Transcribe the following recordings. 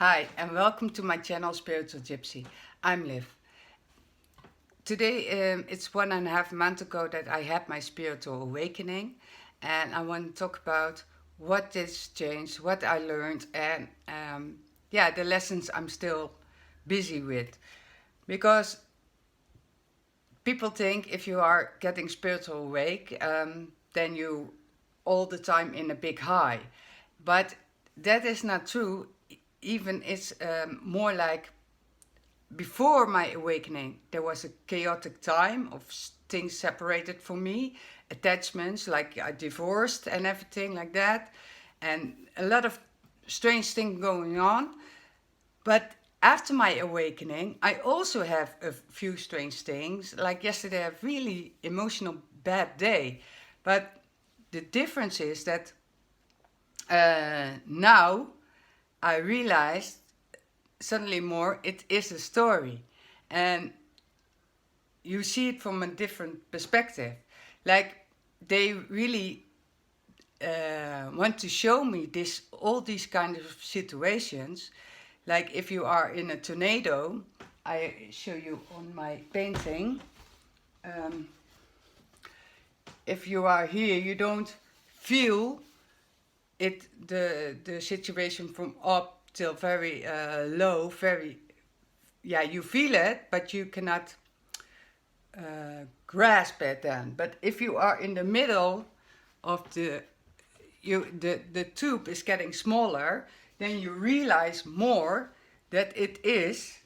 Hi and welcome to my channel Spiritual Gypsy. I'm Liv. Today it's 1.5 months ago that I had my spiritual awakening, and I want to talk about what has changed, what I learned, and the lessons I'm still busy with. Because people think if you are getting spiritual awake, then you all the time in a big high. But that is not true. Even it's more like before my awakening, there was a chaotic time of things separated from me, attachments, like I divorced and everything like that, and a lot of strange things going on. But after my awakening, I also have a few strange things. Like yesterday, I had a really emotional bad day. But the difference is that now I realized suddenly more it is a story, and you see it from a different perspective. Like they really want to show me all these kind of situations. Like if you are in a tornado, I show you on my painting. If you are here, you don't feel it, the situation from up till very low, you feel it, but you cannot grasp it then. But if you are in the middle of the tube is getting smaller, then you realize more that it is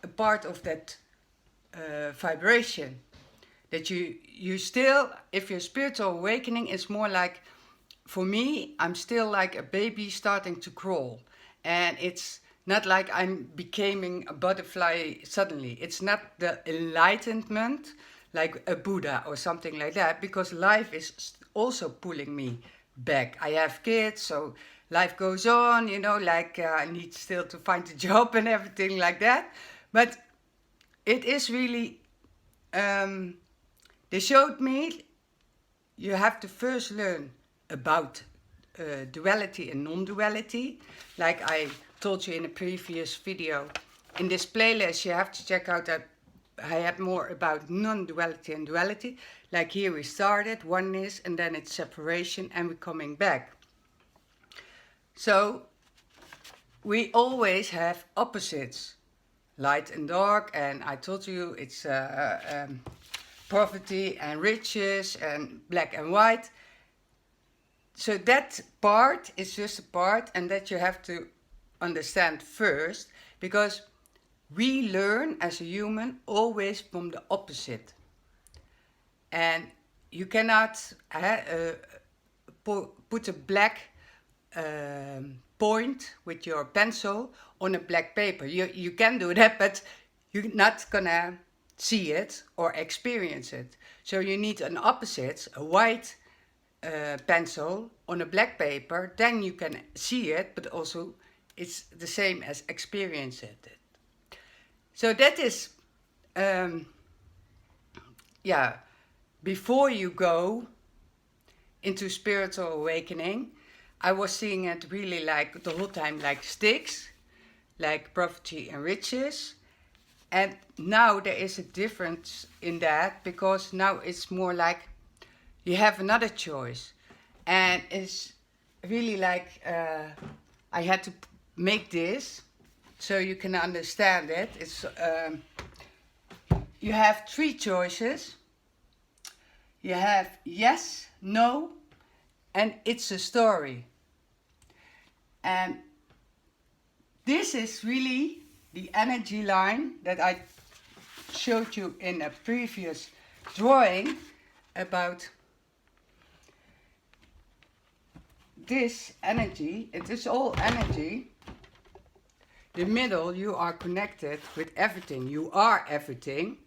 a part of that vibration. That you still, if your spiritual awakening is more like, for me, I'm still like a baby starting to crawl. And it's not like I'm becoming a butterfly suddenly. It's not the enlightenment like a Buddha or something like that, because life is also pulling me back. I have kids, so life goes on, like I need still to find a job and everything like that. But it is really, they showed me you have to first learn about duality and non-duality. Like I told you in a previous video, in this playlist you have to check out that I had more about non-duality and duality. Like here we started, oneness, and then it's separation, and we're coming back. So we always have opposites, light and dark, and I told you it's poverty and riches and black and white. So that part is just a part, and that you have to understand first, because we learn as a human always from the opposite. And you cannot put a black point with your pencil on a black paper. You can do that, but you're not gonna see it or experience it. So you need an opposite, a white pencil on a black paper, then you can see it, but also it's the same as experience it. So that is, before you go into spiritual awakening, I was seeing it really like the whole time like sticks, like poverty and riches. And now there is a difference in that, because now it's more like you have another choice. And it's really like I had to make this so you can understand it. It's you have 3 choices. You have yes, no, and it's a story. And this is really the energy line that I showed you in a previous drawing about this energy. It is all energy. The middle, you are connected with everything. You are everything.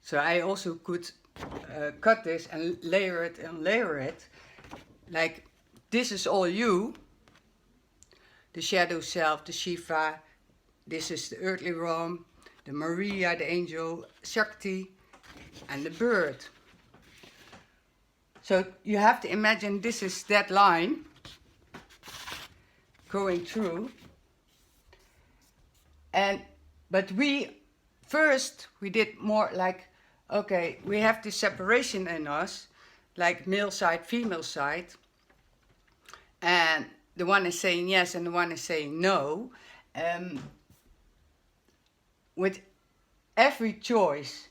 So I also could cut this and layer it and layer it. Like this is all you. The shadow self, the Shiva. This is the earthly realm. The Maria, the angel, Shakti, and the bird. So you have to imagine this is that line going through, But we did more like, okay, we have this separation in us, like male side, female side, and the one is saying yes and the one is saying no. With every choice,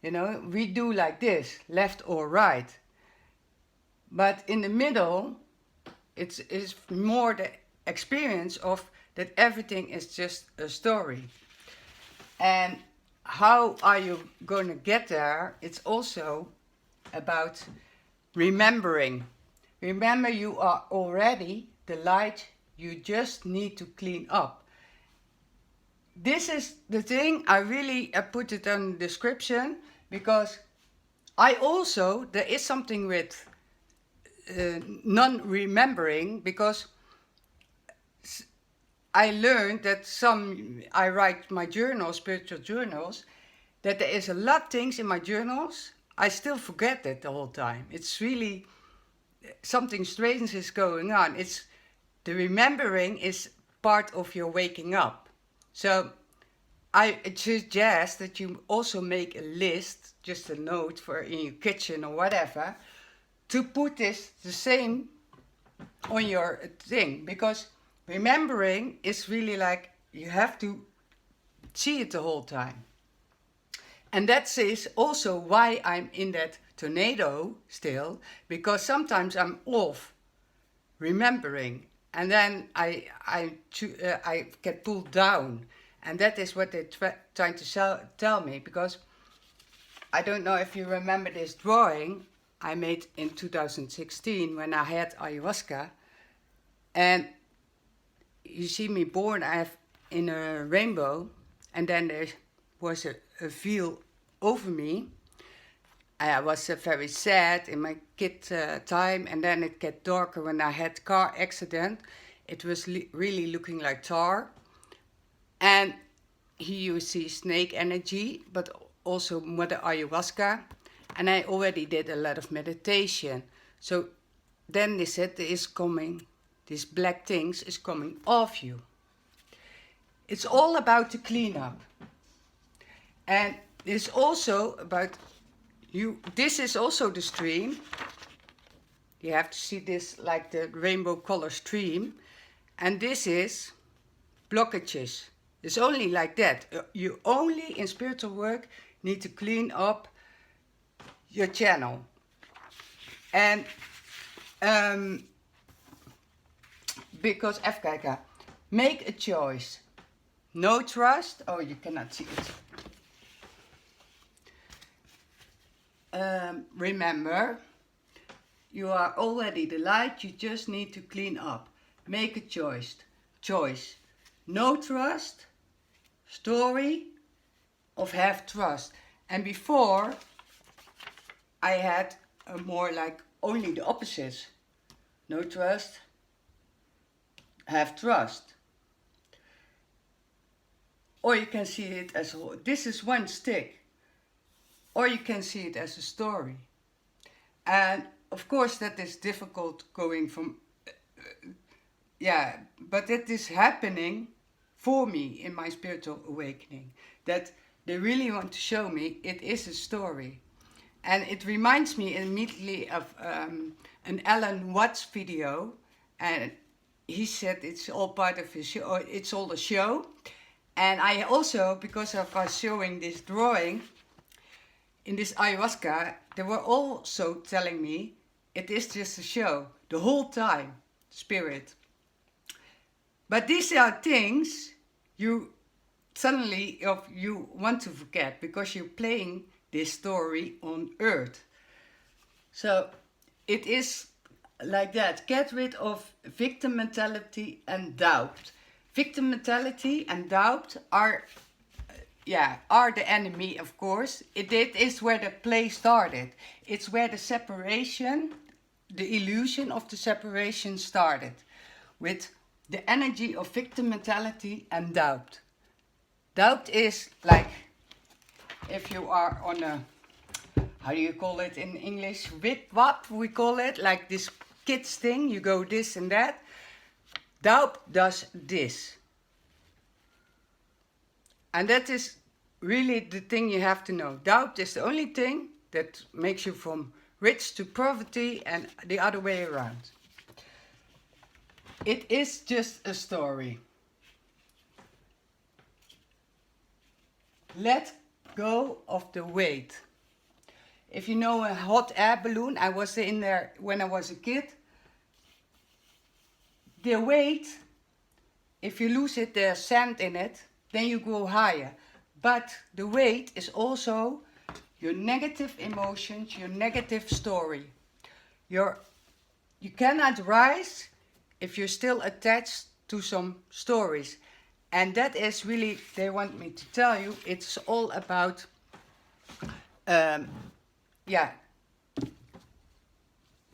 you know, we do like this, left or right. But in the middle, it's more the experience of that everything is just a story. And how are you going to get there? It's also about remembering. Remember, you are already the light, you just need to clean up. This is the thing, I put it on the description, because there is something with non-remembering, because I learned that I write my journals, spiritual journals, that there is a lot of things in my journals, I still forget it the whole time. It's really, something strange is going on. The remembering is part of your waking up. So I suggest that you also make a list, just a note for in your kitchen or whatever, to put this the same on your thing, because remembering is really like you have to see it the whole time. And that is also why I'm in that tornado still, because sometimes I'm off remembering, and then I get pulled down, and that is what they're trying to tell me. Because I don't know if you remember this drawing I made in 2016 when I had ayahuasca, and you see me born, I have in a rainbow, and then there was a veil over me. I was very sad in my kid time, and then it got darker when I had car accident. It was really looking like tar. And here you see snake energy, but also Mother Ayahuasca. And I already did a lot of meditation. So then they said this black things is coming off you. It's all about the cleanup. And it's also about you. This is also the stream. You have to see this like the rainbow color stream. And this is blockages. It's only like that. You only in spiritual work need to clean up your channel. And because even kijken, make a choice. No trust. Oh, you cannot see it. Remember, you are already the light, you just need to clean up. Make a choice. No trust, story, of have trust. And before, I had a more like only the opposites. No trust, have trust. Or you can see it as this is one stick. Or you can see it as a story. And of course that is difficult going from, but it is happening for me in my spiritual awakening. That they really want to show me it is a story. And it reminds me immediately of an Alan Watts video. And he said it's all part of his show, it's all a show. And I also, because I was showing this drawing, in this ayahuasca, they were also telling me it is just a show the whole time, spirit. But these are things you suddenly you want to forget because you're playing this story on earth. So it is like that. Get rid of victim mentality and doubt. Victim mentality and doubt are the enemy, of course. It is where the play started. It's where the separation, the illusion of the separation started. With the energy of victim mentality and doubt. Doubt is like, if you are on a, how do you call it in English? Whip wap, we call it. Like this kids thing, you go this and that. Doubt does this. And that is really the thing you have to know. Doubt is the only thing that makes you from rich to poverty and the other way around. It is just a story. Let go of the weight. If you know a hot air balloon, I was in there when I was a kid. The weight, if you lose it, there's sand in it, then you go higher. But the weight is also your negative emotions, your negative story. You cannot rise if you're still attached to some stories. And that is really, they want me to tell you, it's all about,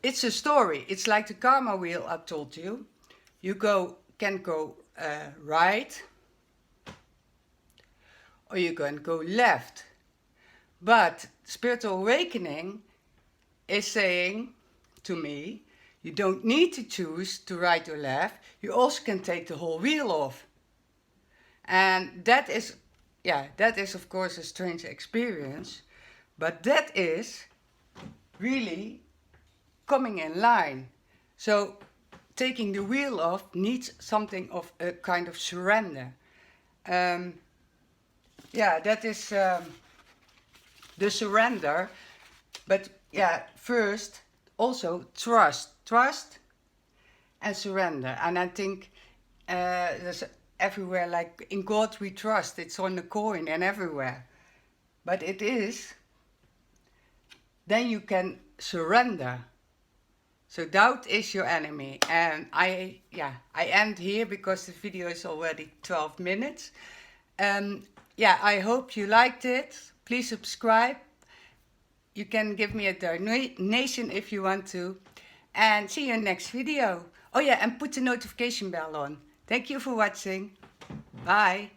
it's a story. It's like the karma wheel I told you. You can go right, or you can go left. But spiritual awakening is saying to me, you don't need to choose to right or left. You also can take the whole wheel off. And that is of course a strange experience, but that is really coming in line. So taking the wheel off needs something of a kind of surrender. That is the surrender. But first also trust and surrender. And I think there's everywhere, like in God we trust, it's on the coin and everywhere. But it is, then you can surrender. So doubt is your enemy. And I end here because the video is already 12 minutes. I hope you liked it. Please subscribe. You can give me a donation if you want to. And see you in the next video. Oh yeah, and put the notification bell on. Thank you for watching. Bye.